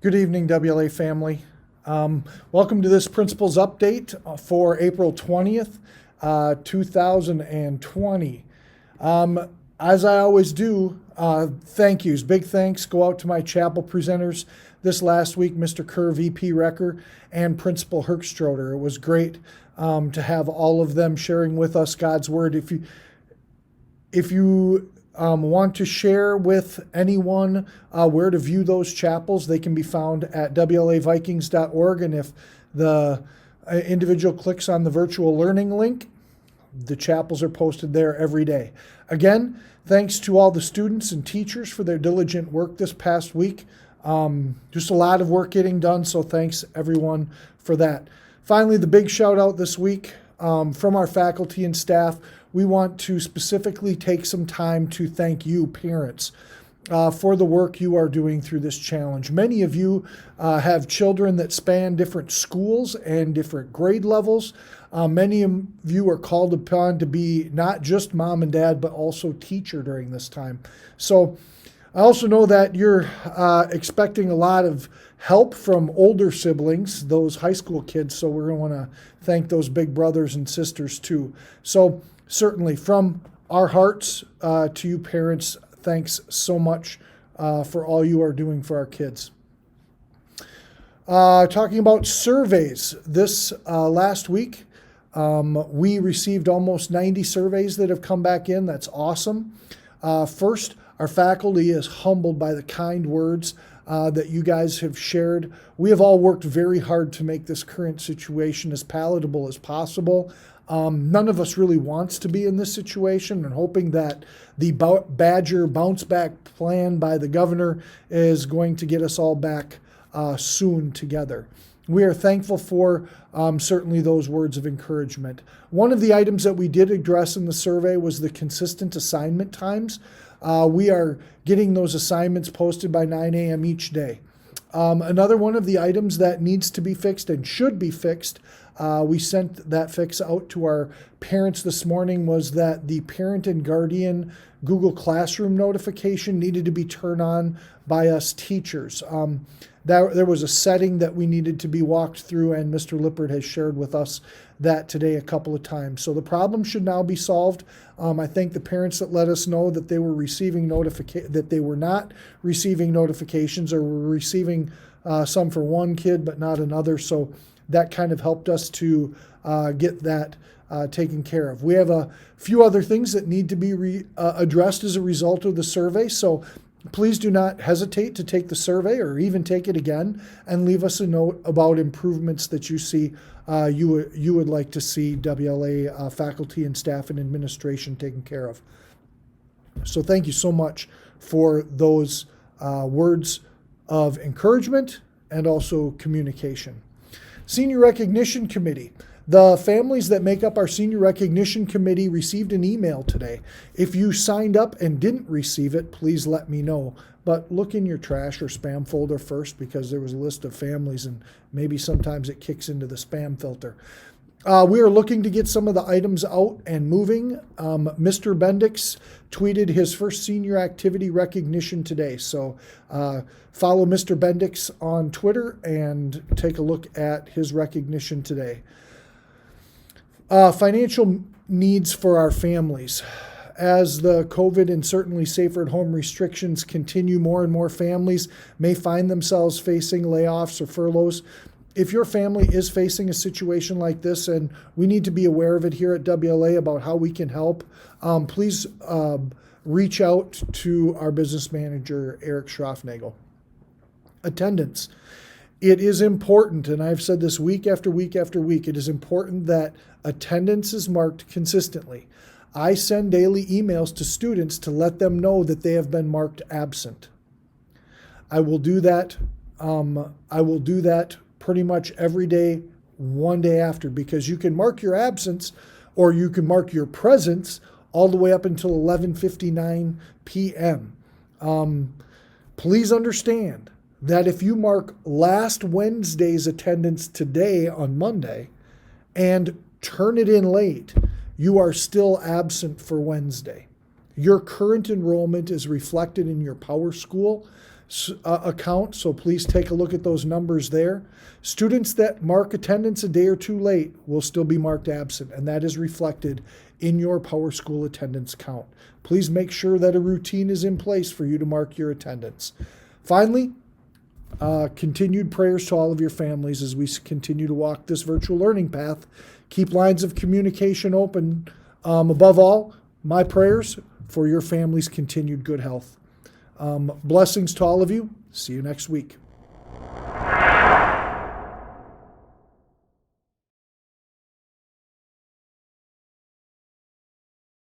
Good evening, WLA family. Welcome to this principal's update for April 20th, 2020. As I always do, thank yous, big thanks go out to my chapel presenters this last week, Mr. Kerr, VP Recker, and Principal Herkstroder. It was great to have all of them sharing with us God's Word. If you want to share with anyone where to view those chapels, they can be found at wlavikings.org. And if the individual clicks on the virtual learning link, the chapels are posted there every day. Again, thanks to all the students and teachers for their diligent work this past week. Just a lot of work getting done, so thanks everyone for that. Finally, the big shout out this week from our faculty and staff. We want to specifically take some time to thank you, parents, for the work you are doing through this challenge. Many of you have children that span different schools and different grade levels. Many of you are called upon to be not just mom and dad, but also teacher during this time. So I also know that you're expecting a lot of help from older siblings, those high school kids. So we're going to want to thank those big brothers and sisters too. So certainly from our hearts to you parents, thanks so much for all you are doing for our kids. Talking about surveys, this last week, we received almost 90 surveys that have come back in. That's awesome. First, our faculty is humbled by the kind words that you guys have shared. We have all worked very hard to make this current situation as palatable as possible. None of us really wants to be in this situation, and hoping that the Badger bounce back plan by the governor is going to get us all back soon together. We are thankful for certainly those words of encouragement. One of the items that we did address in the survey was the consistent assignment times. We are getting those assignments posted by 9 a.m. each day. Another one of the items that needs to be fixed and should be fixed, we sent that fix out to our parents this morning, was that the parent and guardian Google Classroom notification needed to be turned on by us teachers. There was a setting that we needed to be walked through, and Mr. Lippert has shared with us that today a couple of times. So the problem should now be solved. I thank the parents that let us know that they were receiving that they were not receiving notifications, or were receiving some for one kid but not another. So that kind of helped us to get that taken care of. We have a few other things that need to be addressed as a result of the survey. So please do not hesitate to take the survey, or even take it again, and leave us a note about improvements that you see you would like to see WLA faculty and staff and administration taken care of. So thank you so much for those words of encouragement and also communication. Senior Recognition Committee. The families that make up our Senior Recognition Committee received an email today. If you signed up and didn't receive it, please let me know. But look in your trash or spam folder first, because there was a list of families and maybe sometimes it kicks into the spam filter. We are looking to get some of the items out and moving. Mr. Bendix tweeted his first senior activity recognition today. So follow Mr. Bendix on Twitter and take a look at his recognition today. Financial needs for our families. As the COVID and certainly safer at home restrictions continue, more and more families may find themselves facing layoffs or furloughs. If your family is facing a situation like this, and we need to be aware of it here at WLA about how we can help, please reach out to our business manager, Eric Schroffnagel. Attendance. It is important, and I've said this week after week after week, it is important that attendance is marked consistently. I send daily emails to students to let them know that they have been marked absent. I will do that pretty much every day, one day after, because you can mark your absence, or you can mark your presence all the way up until 11:59 p.m. Please understand that if you mark last Wednesday's attendance today on Monday and turn it in late, you are still absent for Wednesday. Your current enrollment is reflected in your Power School. account, so please take a look at those numbers there. Students that mark attendance a day or two late will still be marked absent, and that is reflected in your PowerSchool attendance count. Please make sure that a routine is in place for you to mark your attendance. Finally, continued prayers to all of your families as we continue to walk this virtual learning path. Keep lines of communication open. Above all, my prayers for your family's continued good health. Blessings to all of you. See you next week.